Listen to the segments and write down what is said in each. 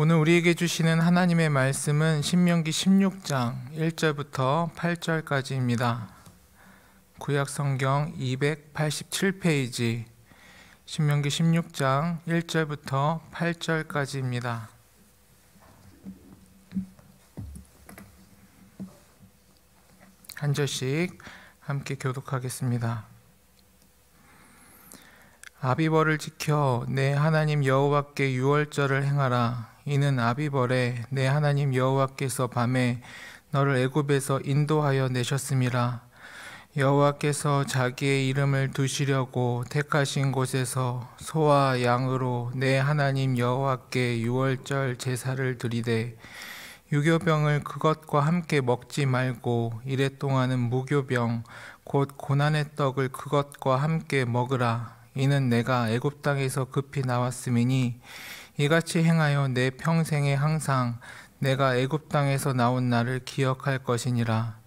오늘 우리에게 주시는 하나님의 말씀은 신명기 16장 1절부터 8절까지입니다. 구약 성경 287페이지 신명기 16장 1절부터 8절까지입니다. 한 절씩 함께 교독하겠습니다. 아비벌을 지켜 내 하나님 여호와께 유월절을 행하라. 이는 아비벌에 내 하나님 여호와께서 밤에 너를 애굽에서 인도하여 내셨음이라. 여호와께서 자기의 이름을 두시려고 택하신 곳에서 소와 양으로 내 하나님 여호와께 유월절 제사를 드리되 유교병을 그것과 함께 먹지 말고 이레 동안은 무교병 곧 고난의 떡을 그것과 함께 먹으라. 이는 내가 애굽 땅에서 급히 나왔음이니 이같이 행하여 내 평생에 항상 내가 애굽 땅에서 나온 날을 기억할 것이니라.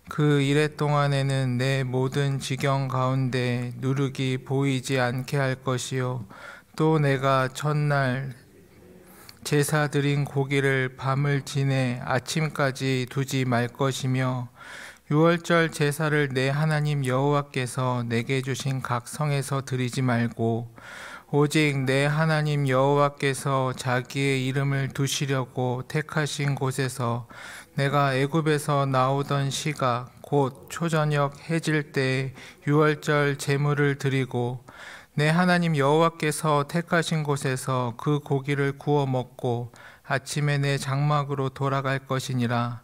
그 이레 동안에는 내 모든 지경 가운데 누룩이 보이지 않게 할 것이요 또 내가 첫날 제사 드린 고기를 밤을 지내 아침까지 두지 말 것이며 유월절 제사를 내 하나님 여호와께서 내게 주신 각 성에서 드리지 말고 오직 내 하나님 여호와께서 자기의 이름을 두시려고 택하신 곳에서 내가 애굽에서 나오던 시각 곧 초저녁 해질 때에 유월절 제물을 드리고 내 하나님 여호와께서 택하신 곳에서 그 고기를 구워 먹고 아침에 내 장막으로 돌아갈 것이니라.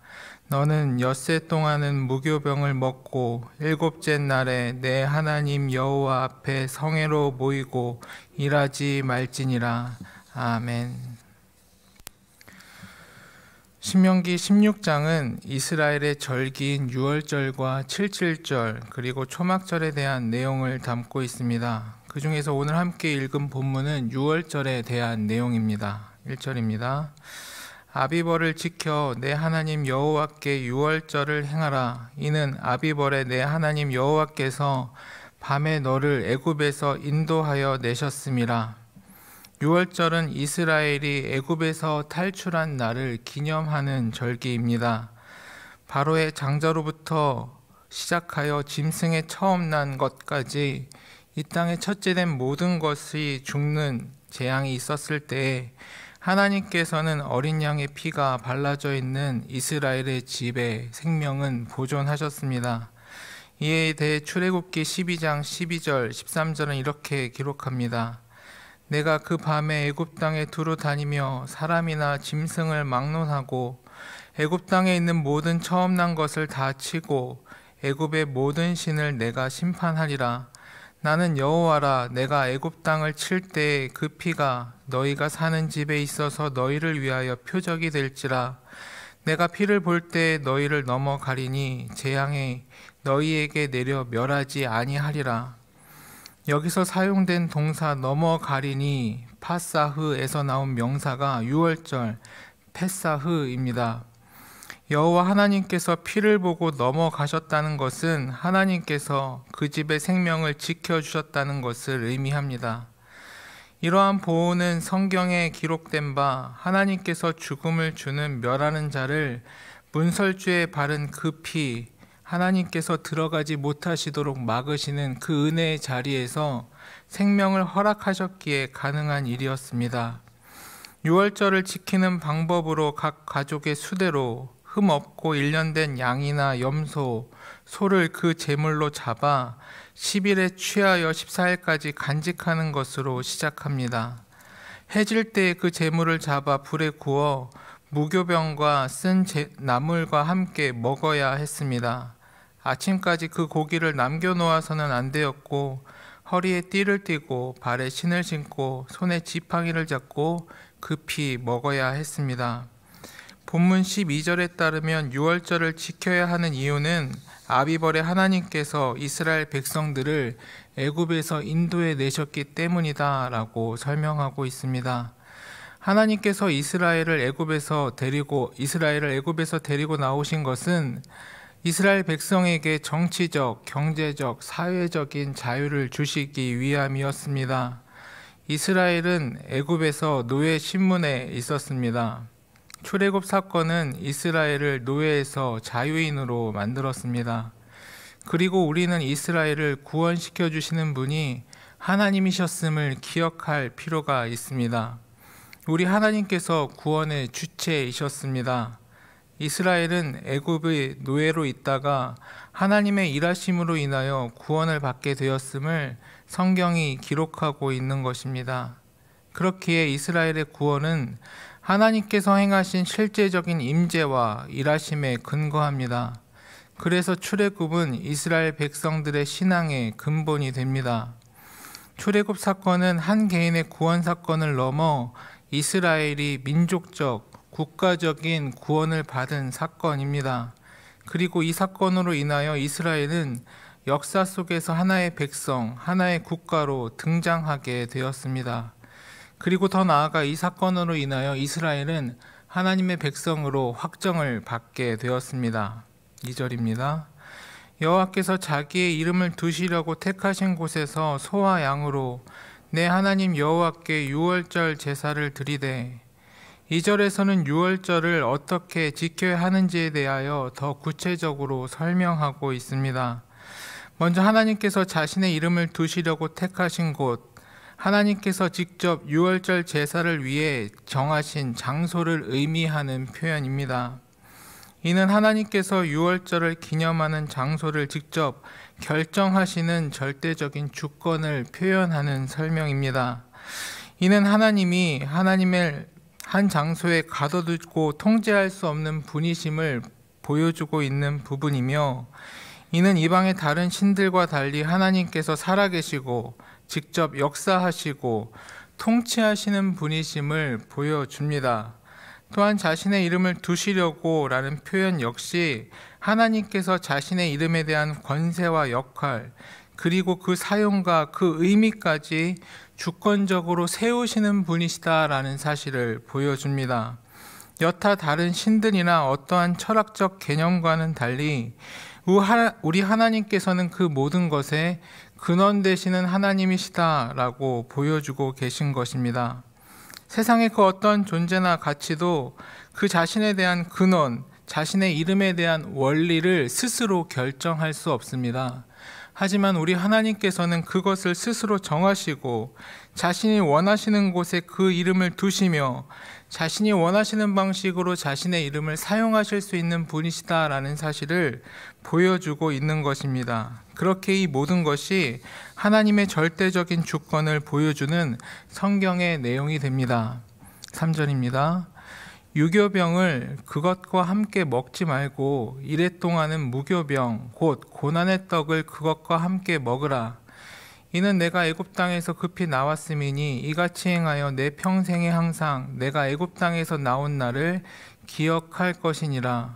너는 엿새 동안은 무교병을 먹고 일곱째 날에 내 하나님 여호와 앞에 성회로 모이고 일하지 말지니라. 아멘. 신명기 16장은 이스라엘의 절기인 유월절과 칠칠절 그리고 초막절에 대한 내용을 담고 있습니다. 그 중에서 오늘 함께 읽은 본문은 유월절에 대한 내용입니다. 1절입니다. 아비벌을 지켜 내 하나님 여호와께 유월절을 행하라. 이는 아비벌에 내 하나님 여호와께서 밤에 너를 애굽에서 인도하여 내셨음이라. 유월절은 이스라엘이 애굽에서 탈출한 날을 기념하는 절기입니다. 바로의 장자로부터 시작하여 짐승에 처음 난 것까지 이 땅에 첫째된 모든 것이 죽는 재앙이 있었을 때에 하나님께서는 어린 양의 피가 발라져 있는 이스라엘의 집에 생명은 보존하셨습니다. 이에 대해 출애굽기 12장 12절 13절은 이렇게 기록합니다. 내가 그 밤에 애굽 땅에 두루 다니며 사람이나 짐승을 막론하고 애굽 땅에 있는 모든 처음 난 것을 다 치고 애굽의 모든 신을 내가 심판하리라. 나는 여호와라. 내가 애굽 땅을 칠 때에 그 피가 너희가 사는 집에 있어서 너희를 위하여 표적이 될지라. 내가 피를 볼 때에 너희를 넘어가리니 재앙이 너희에게 내려 멸하지 아니하리라. 여기서 사용된 동사 넘어가리니 파사흐에서 나온 명사가 유월절 페사흐입니다. 여호와 하나님께서 피를 보고 넘어가셨다는 것은 하나님께서 그 집의 생명을 지켜주셨다는 것을 의미합니다. 이러한 보호는 성경에 기록된 바 하나님께서 죽음을 주는 멸하는 자를 문설주에 바른 그 피, 하나님께서 들어가지 못하시도록 막으시는 그 은혜의 자리에서 생명을 허락하셨기에 가능한 일이었습니다. 유월절을 지키는 방법으로 각 가족의 수대로 흠 없고 일년된 양이나 염소, 소를 그 제물로 잡아 10일에 취하여 14일까지 간직하는 것으로 시작합니다. 해질 때에 그 제물을 잡아 불에 구워 무교병과 쓴 나물과 함께 먹어야 했습니다. 아침까지 그 고기를 남겨놓아서는 안 되었고 허리에 띠를 띠고 발에 신을 신고 손에 지팡이를 잡고 급히 먹어야 했습니다. 본문 12절에 따르면 유월절을 지켜야 하는 이유는 아비벌의 하나님께서 이스라엘 백성들을 애굽에서 인도해 내셨기 때문이다 라고 설명하고 있습니다. 하나님께서 이스라엘을 애굽에서 데리고 나오신 것은 이스라엘 백성에게 정치적, 경제적, 사회적인 자유를 주시기 위함이었습니다. 이스라엘은 애굽에서 노예 신문에 있었습니다. 출애굽 사건은 이스라엘을 노예에서 자유인으로 만들었습니다. 그리고 우리는 이스라엘을 구원시켜 주시는 분이 하나님이셨음을 기억할 필요가 있습니다. 우리 하나님께서 구원의 주체이셨습니다. 이스라엘은 애굽의 노예로 있다가 하나님의 일하심으로 인하여 구원을 받게 되었음을 성경이 기록하고 있는 것입니다. 그렇기에 이스라엘의 구원은 하나님께서 행하신 실제적인 임재와 일하심에 근거합니다. 그래서 출애굽은 이스라엘 백성들의 신앙의 근본이 됩니다. 출애굽 사건은 한 개인의 구원 사건을 넘어 이스라엘이 민족적, 국가적인 구원을 받은 사건입니다. 그리고 이 사건으로 인하여 이스라엘은 역사 속에서 하나의 백성, 하나의 국가로 등장하게 되었습니다. 그리고 더 나아가 이 사건으로 인하여 이스라엘은 하나님의 백성으로 확정을 받게 되었습니다. 2절입니다. 여호와께서 자기의 이름을 두시려고 택하신 곳에서 소와 양으로 내 하나님 여호와께 유월절 제사를 드리되, 2절에서는 유월절을 어떻게 지켜야 하는지에 대하여 더 구체적으로 설명하고 있습니다. 먼저 하나님께서 자신의 이름을 두시려고 택하신 곳, 하나님께서 직접 유월절 제사를 위해 정하신 장소를 의미하는 표현입니다. 이는 하나님께서 유월절을 기념하는 장소를 직접 결정하시는 절대적인 주권을 표현하는 설명입니다. 이는 하나님이 하나님의 한 장소에 가둬두고 통제할 수 없는 분이심을 보여주고 있는 부분이며, 이는 이방의 다른 신들과 달리 하나님께서 살아계시고 직접 역사하시고 통치하시는 분이심을 보여줍니다. 또한 자신의 이름을 두시려고 라는 표현 역시 하나님께서 자신의 이름에 대한 권세와 역할, 그리고 그 사용과 그 의미까지 주권적으로 세우시는 분이시다라는 사실을 보여줍니다. 여타 다른 신들이나 어떠한 철학적 개념과는 달리 우리 하나님께서는 그 모든 것에 근원 되시는 하나님이시다라고 보여주고 계신 것입니다. 세상의 그 어떤 존재나 가치도 그 자신에 대한 근원, 자신의 이름에 대한 원리를 스스로 결정할 수 없습니다. 하지만 우리 하나님께서는 그것을 스스로 정하시고 자신이 원하시는 곳에 그 이름을 두시며 자신이 원하시는 방식으로 자신의 이름을 사용하실 수 있는 분이시다라는 사실을 보여주고 있는 것입니다. 그렇게 이 모든 것이 하나님의 절대적인 주권을 보여주는 성경의 내용이 됩니다. 3절입니다. 유교병을 그것과 함께 먹지 말고 이랫동안은 무교병 곧 고난의 떡을 그것과 함께 먹으라. 이는 내가 애굽 땅에서 급히 나왔음이니 이같이 행하여 내 평생에 항상 내가 애굽 땅에서 나온 날을 기억할 것이니라.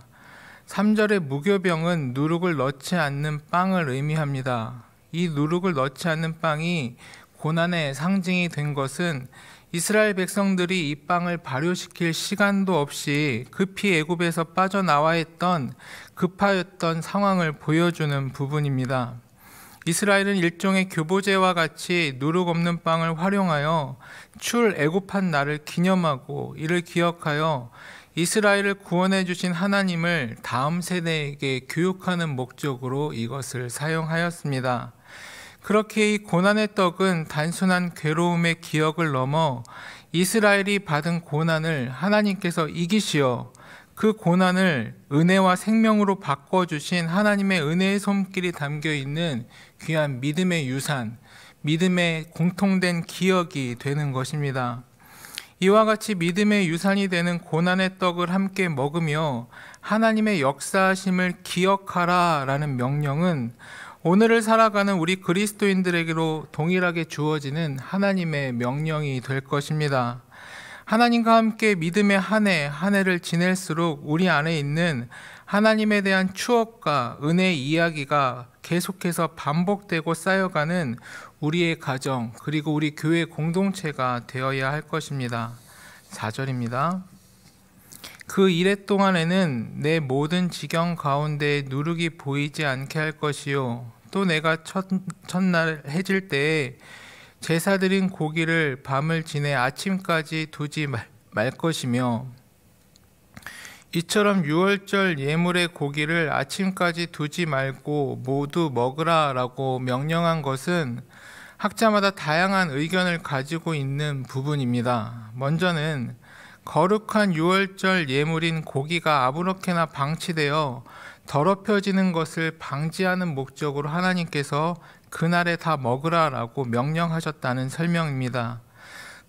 3절의 무교병은 누룩을 넣지 않는 빵을 의미합니다. 이 누룩을 넣지 않는 빵이 고난의 상징이 된 것은 이스라엘 백성들이 이 빵을 발효시킬 시간도 없이 급히 애굽에서 빠져나와 있던 급하였던 상황을 보여주는 부분입니다. 이스라엘은 일종의 교보제와 같이 누룩 없는 빵을 활용하여 출애굽한 날을 기념하고 이를 기억하여 이스라엘을 구원해 주신 하나님을 다음 세대에게 교육하는 목적으로 이것을 사용하였습니다. 그렇게 이 고난의 떡은 단순한 괴로움의 기억을 넘어 이스라엘이 받은 고난을 하나님께서 이기시어 그 고난을 은혜와 생명으로 바꿔주신 하나님의 은혜의 손길이 담겨있는 귀한 믿음의 유산, 믿음의 공통된 기억이 되는 것입니다. 이와 같이 믿음의 유산이 되는 고난의 떡을 함께 먹으며 하나님의 역사하심을 기억하라 라는 명령은 오늘을 살아가는 우리 그리스도인들에게로 동일하게 주어지는 하나님의 명령이 될 것입니다. 하나님과 함께 믿음의 한 해를 지낼수록 우리 안에 있는 하나님에 대한 추억과 은혜의 이야기가 계속해서 반복되고 쌓여가는 우리의 가정 그리고 우리 교회 공동체가 되어야 할 것입니다. 4절입니다. 그 이래 동안에는 내 모든 지경 가운데 누룩이 보이지 않게 할 것이요 또 내가 첫날 해질 때에 제사 드린 고기를 밤을 지내 아침까지 두지 말 것이며, 이처럼 유월절 예물의 고기를 아침까지 두지 말고 모두 먹으라 라고 명령한 것은 학자마다 다양한 의견을 가지고 있는 부분입니다. 먼저는 거룩한 유월절 예물인 고기가 아무렇게나 방치되어 더럽혀지는 것을 방지하는 목적으로 하나님께서 그날에 다 먹으라 라고 명령하셨다는 설명입니다.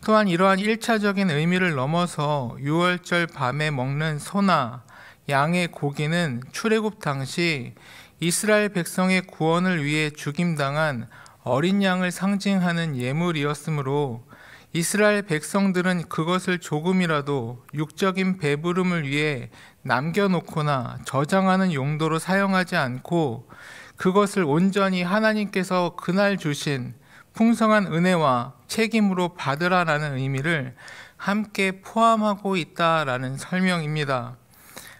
또한 이러한 1차적인 의미를 넘어서 유월절 밤에 먹는 소나 양의 고기는 출애굽 당시 이스라엘 백성의 구원을 위해 죽임당한 어린 양을 상징하는 예물이었으므로 이스라엘 백성들은 그것을 조금이라도 육적인 배부름을 위해 남겨놓거나 저장하는 용도로 사용하지 않고 그것을 온전히 하나님께서 그날 주신 풍성한 은혜와 책임으로 받으라라는 의미를 함께 포함하고 있다라는 설명입니다.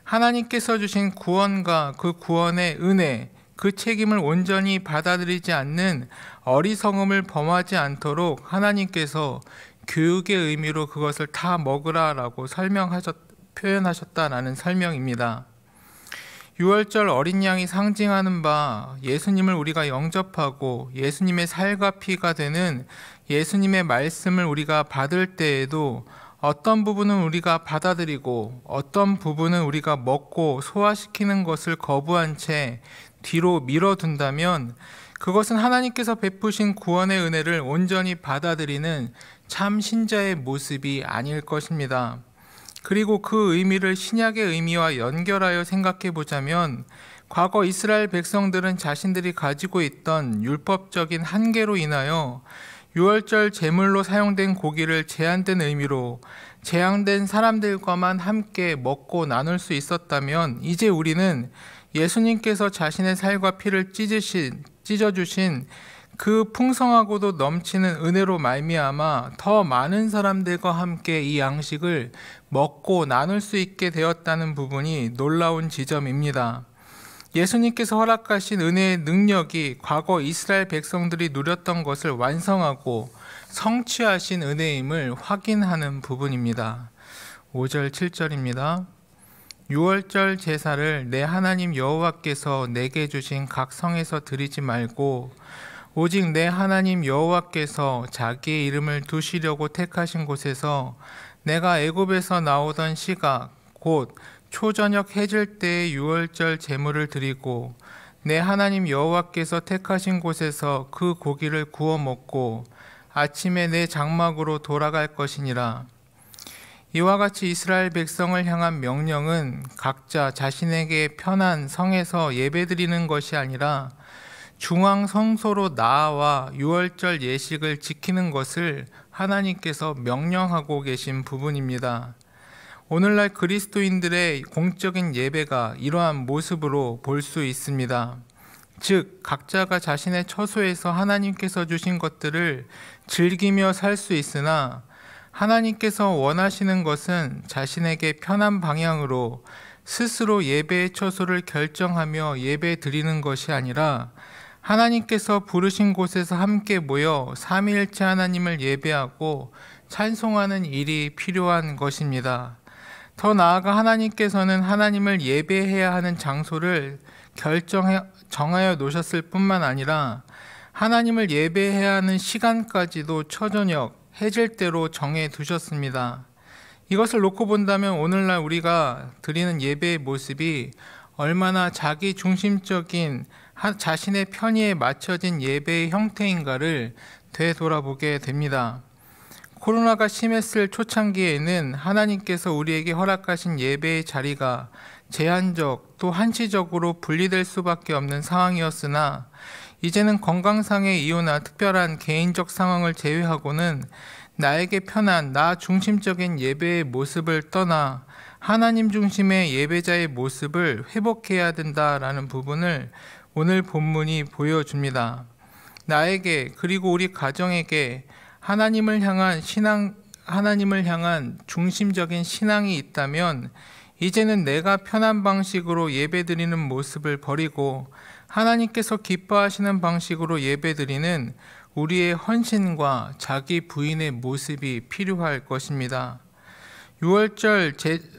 하나님께서 주신 구원과 그 구원의 은혜, 그 책임을 온전히 받아들이지 않는 어리석음을 범하지 않도록 하나님께서 교육의 의미로 그것을 다 먹으라라고 표현하셨다라는 설명입니다. 유월절 어린 양이 상징하는 바 예수님을 우리가 영접하고 예수님의 살과 피가 되는 예수님의 말씀을 우리가 받을 때에도 어떤 부분은 우리가 받아들이고 어떤 부분은 우리가 먹고 소화시키는 것을 거부한 채 뒤로 밀어둔다면 그것은 하나님께서 베푸신 구원의 은혜를 온전히 받아들이는 참 신자의 모습이 아닐 것입니다. 그리고 그 의미를 신약의 의미와 연결하여 생각해 보자면 과거 이스라엘 백성들은 자신들이 가지고 있던 율법적인 한계로 인하여 유월절 제물로 사용된 고기를 제한된 의미로 제한된 사람들과만 함께 먹고 나눌 수 있었다면 이제 우리는 예수님께서 자신의 살과 피를 찢어주신 그 풍성하고도 넘치는 은혜로 말미암아 더 많은 사람들과 함께 이 양식을 먹고 나눌 수 있게 되었다는 부분이 놀라운 지점입니다. 예수님께서 허락하신 은혜의 능력이 과거 이스라엘 백성들이 누렸던 것을 완성하고 성취하신 은혜임을 확인하는 부분입니다. 5절 7절입니다. 유월절 제사를 내 하나님 여호와께서 내게 주신 각 성에서 드리지 말고 오직 내 하나님 여호와께서 자기의 이름을 두시려고 택하신 곳에서 내가 애굽에서 나오던 시각 곧 초저녁 해질 때의 유월절 제물을 드리고 내 하나님 여호와께서 택하신 곳에서 그 고기를 구워 먹고 아침에 내 장막으로 돌아갈 것이니라. 이와 같이 이스라엘 백성을 향한 명령은 각자 자신에게 편한 성에서 예배드리는 것이 아니라 중앙 성소로 나아와 유월절 예식을 지키는 것을 하나님께서 명령하고 계신 부분입니다. 오늘날 그리스도인들의 공적인 예배가 이러한 모습으로 볼 수 있습니다. 즉 각자가 자신의 처소에서 하나님께서 주신 것들을 즐기며 살 수 있으나 하나님께서 원하시는 것은 자신에게 편한 방향으로 스스로 예배의 처소를 결정하며 예배 드리는 것이 아니라 하나님께서 부르신 곳에서 함께 모여 삼위일체 하나님을 예배하고 찬송하는 일이 필요한 것입니다. 더 나아가 하나님께서는 하나님을 예배해야 하는 장소를 정하여 놓으셨을 뿐만 아니라 하나님을 예배해야 하는 시간까지도 초저녁, 해질 때로 정해 두셨습니다. 이것을 놓고 본다면 오늘날 우리가 드리는 예배의 모습이 얼마나 자기 중심적인 자신의 편의에 맞춰진 예배의 형태인가를 되돌아보게 됩니다. 코로나가 심했을 초창기에는 하나님께서 우리에게 허락하신 예배의 자리가 제한적 또 한시적으로 분리될 수밖에 없는 상황이었으나 이제는 건강상의 이유나 특별한 개인적 상황을 제외하고는 나에게 편한 나 중심적인 예배의 모습을 떠나 하나님 중심의 예배자의 모습을 회복해야 된다라는 부분을 오늘 본문이 보여줍니다. 나에게 그리고 우리 가정에게 하나님을 향한 중심적인 신앙이 있다면 이제는 내가 편한 방식으로 예배드리는 모습을 버리고 하나님께서 기뻐하시는 방식으로 예배드리는 우리의 헌신과 자기 부인의 모습이 필요할 것입니다. 유월절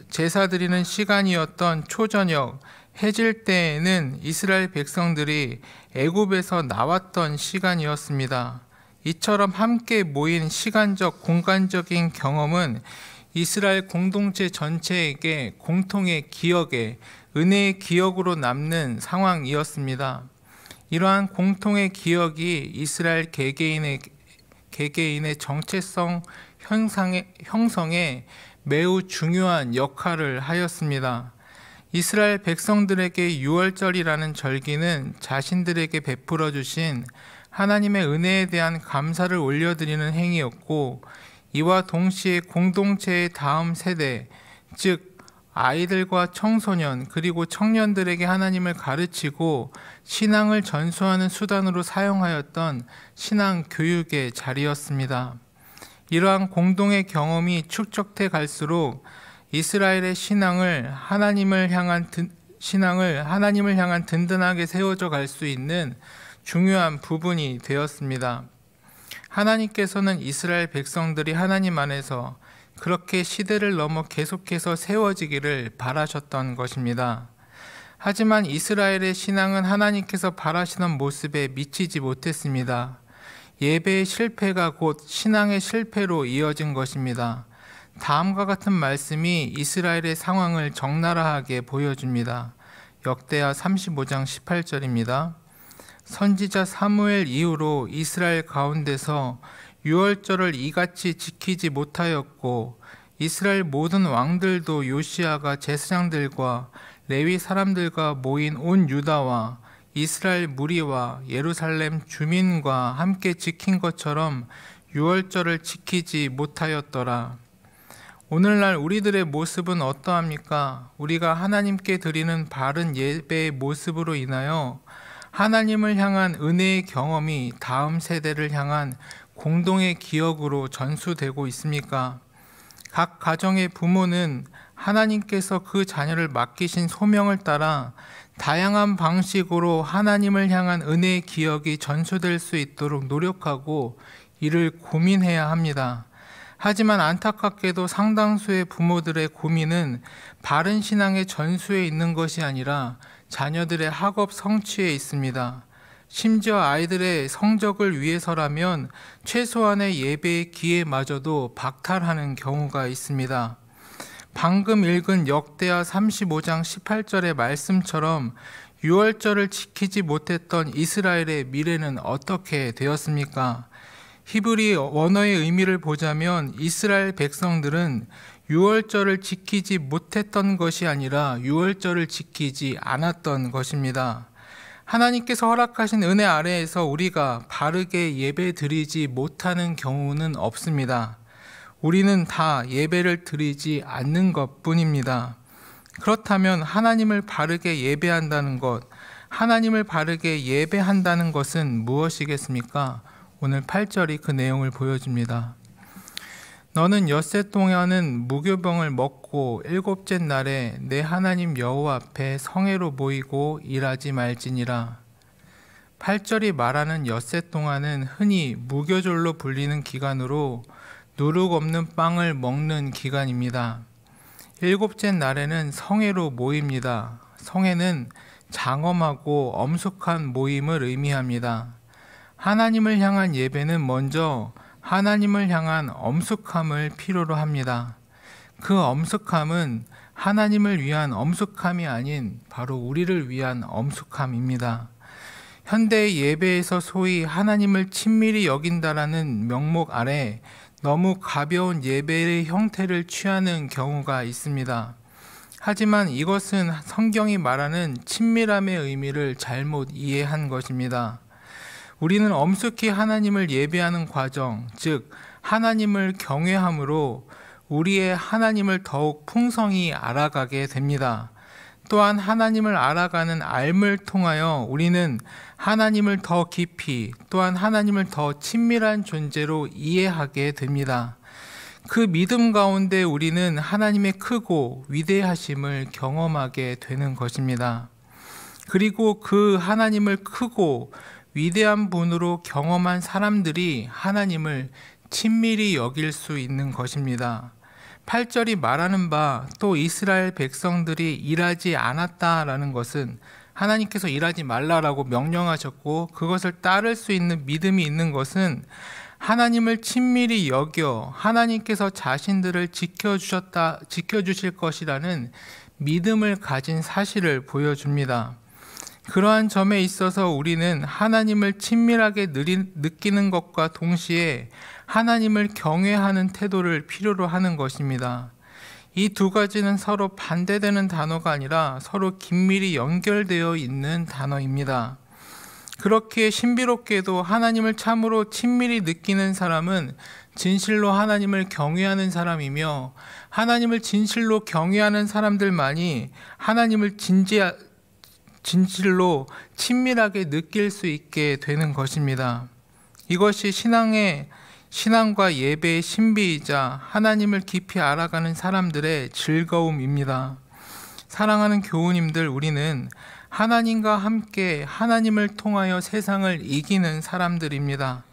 제사 드리는 시간이었던 초저녁 해질 때에는 이스라엘 백성들이 애굽에서 나왔던 시간이었습니다. 이처럼 함께 모인 시간적, 공간적인 경험은 이스라엘 공동체 전체에게 공통의 기억에, 은혜의 기억으로 남는 상황이었습니다. 이러한 공통의 기억이 이스라엘 개개인의 정체성 형성에 매우 중요한 역할을 하였습니다. 이스라엘 백성들에게 유월절이라는 절기는 자신들에게 베풀어 주신 하나님의 은혜에 대한 감사를 올려드리는 행위였고, 이와 동시에 공동체의 다음 세대, 즉 아이들과 청소년 그리고 청년들에게 하나님을 가르치고 신앙을 전수하는 수단으로 사용하였던 신앙 교육의 자리였습니다. 이러한 공동의 경험이 축적돼 갈수록 이스라엘의 신앙을 하나님을 향한 든든하게 세워져 갈 수 있는 중요한 부분이 되었습니다. 하나님께서는 이스라엘 백성들이 하나님 안에서 그렇게 시대를 넘어 계속해서 세워지기를 바라셨던 것입니다. 하지만 이스라엘의 신앙은 하나님께서 바라시던 모습에 미치지 못했습니다. 예배의 실패가 곧 신앙의 실패로 이어진 것입니다. 다음과 같은 말씀이 이스라엘의 상황을 적나라하게 보여줍니다. 역대하 35장 18절입니다. 선지자 사무엘 이후로 이스라엘 가운데서 유월절을 이같이 지키지 못하였고, 이스라엘 모든 왕들도 요시야가 제사장들과 레위 사람들과 모인 온 유다와 이스라엘 무리와 예루살렘 주민과 함께 지킨 것처럼 유월절을 지키지 못하였더라. 오늘날 우리들의 모습은 어떠합니까? 우리가 하나님께 드리는 바른 예배의 모습으로 인하여 하나님을 향한 은혜의 경험이 다음 세대를 향한 공동의 기억으로 전수되고 있습니까? 각 가정의 부모는 하나님께서 그 자녀를 맡기신 소명을 따라 다양한 방식으로 하나님을 향한 은혜의 기억이 전수될 수 있도록 노력하고 이를 고민해야 합니다. 하지만 안타깝게도 상당수의 부모들의 고민은 바른 신앙의 전수에 있는 것이 아니라 자녀들의 학업 성취에 있습니다. 심지어 아이들의 성적을 위해서라면 최소한의 예배의 기회마저도 박탈하는 경우가 있습니다. 방금 읽은 역대하 35장 18절의 말씀처럼 유월절을 지키지 못했던 이스라엘의 미래는 어떻게 되었습니까? 히브리 원어의 의미를 보자면 이스라엘 백성들은 유월절을 지키지 못했던 것이 아니라 유월절을 지키지 않았던 것입니다. 하나님께서 허락하신 은혜 아래에서 우리가 바르게 예배 드리지 못하는 경우는 없습니다. 우리는 다 예배를 드리지 않는 것뿐입니다. 그렇다면 하나님을 바르게 예배한다는 것, 하나님을 바르게 예배한다는 것은 무엇이겠습니까? 오늘 8절이 그 내용을 보여줍니다. 너는 엿새 동안은 무교병을 먹고 일곱째 날에 내 하나님 여호와 앞에 성회로 모이고 일하지 말지니라. 8절이 말하는 엿새 동안은 흔히 무교절로 불리는 기간으로 누룩 없는 빵을 먹는 기간입니다. 일곱째 날에는 성회로 모입니다. 성회는 장엄하고 엄숙한 모임을 의미합니다. 하나님을 향한 예배는 먼저 하나님을 향한 엄숙함을 필요로 합니다. 그 엄숙함은 하나님을 위한 엄숙함이 아닌 바로 우리를 위한 엄숙함입니다. 현대의 예배에서 소위 하나님을 친밀히 여긴다라는 명목 아래 너무 가벼운 예배의 형태를 취하는 경우가 있습니다. 하지만 이것은 성경이 말하는 친밀함의 의미를 잘못 이해한 것입니다. 우리는 엄숙히 하나님을 예배하는 과정, 즉 하나님을 경외함으로 우리의 하나님을 더욱 풍성히 알아가게 됩니다. 또한 하나님을 알아가는 알을 통하여 우리는 하나님을 더 깊이, 또한 하나님을 더 친밀한 존재로 이해하게 됩니다. 그 믿음 가운데 우리는 하나님의 크고 위대하심을 경험하게 되는 것입니다. 그리고 그 하나님을 크고 위대한 분으로 경험한 사람들이 하나님을 친밀히 여길 수 있는 것입니다. 8절이 말하는 바 또 이스라엘 백성들이 일하지 않았다라는 것은 하나님께서 일하지 말라라고 명령하셨고 그것을 따를 수 있는 믿음이 있는 것은 하나님을 친밀히 여겨 하나님께서 자신들을 지켜주실 것이라는 믿음을 가진 사실을 보여줍니다. 그러한 점에 있어서 우리는 하나님을 친밀하게 느끼는 것과 동시에 하나님을 경외하는 태도를 필요로 하는 것입니다. 이 두 가지는 서로 반대되는 단어가 아니라 서로 긴밀히 연결되어 있는 단어입니다. 그렇게 신비롭게도 하나님을 참으로 친밀히 느끼는 사람은 진실로 하나님을 경외하는 사람이며, 하나님을 진실로 경외하는 사람들만이 하나님을 진실로 친밀하게 느낄 수 있게 되는 것입니다. 이것이 신앙과 예배의 신비이자 하나님을 깊이 알아가는 사람들의 즐거움입니다. 사랑하는 교우님들, 우리는 하나님과 함께 하나님을 통하여 세상을 이기는 사람들입니다.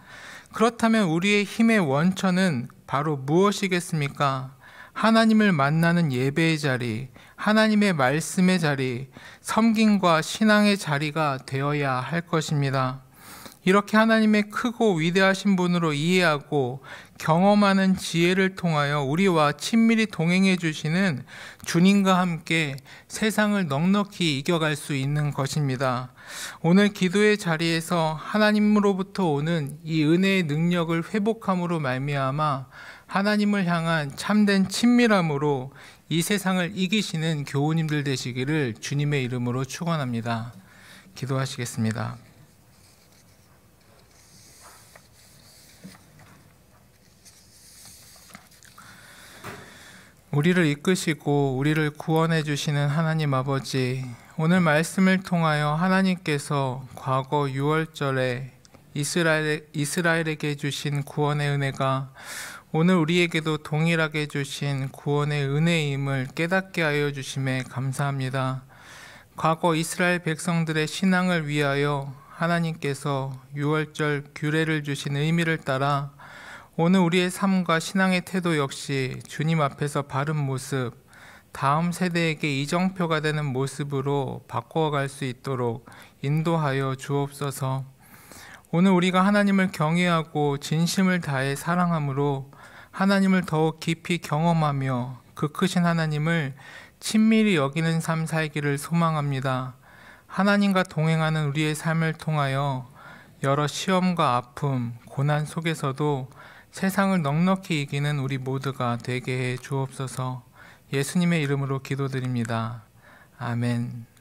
그렇다면 우리의 힘의 원천은 바로 무엇이겠습니까? 하나님을 만나는 예배의 자리, 하나님의 말씀의 자리, 섬김과 신앙의 자리가 되어야 할 것입니다. 이렇게 하나님의 크고 위대하신 분으로 이해하고 경험하는 지혜를 통하여 우리와 친밀히 동행해 주시는 주님과 함께 세상을 넉넉히 이겨갈 수 있는 것입니다. 오늘 기도의 자리에서 하나님으로부터 오는 이 은혜의 능력을 회복함으로 말미암아 하나님을 향한 참된 친밀함으로 이 세상을 이기시는 교우님들 되시기를 주님의 이름으로 축원합니다. 기도하시겠습니다. 우리를 이끄시고 우리를 구원해 주시는 하나님 아버지, 오늘 말씀을 통하여 하나님께서 과거 6월절에 이스라엘에게 주신 구원의 은혜가 오늘 우리에게도 동일하게 주신 구원의 은혜임을 깨닫게 하여 주심에 감사합니다. 과거 이스라엘 백성들의 신앙을 위하여 하나님께서 6월절 규례를 주신 의미를 따라 오늘 우리의 삶과 신앙의 태도 역시 주님 앞에서 바른 모습, 다음 세대에게 이정표가 되는 모습으로 바꿔갈 수 있도록 인도하여 주옵소서. 오늘 우리가 하나님을 경외하고 진심을 다해 사랑함으로 하나님을 더욱 깊이 경험하며 그 크신 하나님을 친밀히 여기는 삶 살기를 소망합니다. 하나님과 동행하는 우리의 삶을 통하여 여러 시험과 아픔, 고난 속에서도 세상을 넉넉히 이기는 우리 모두가 되게 해 주옵소서. 예수님의 이름으로 기도드립니다. 아멘.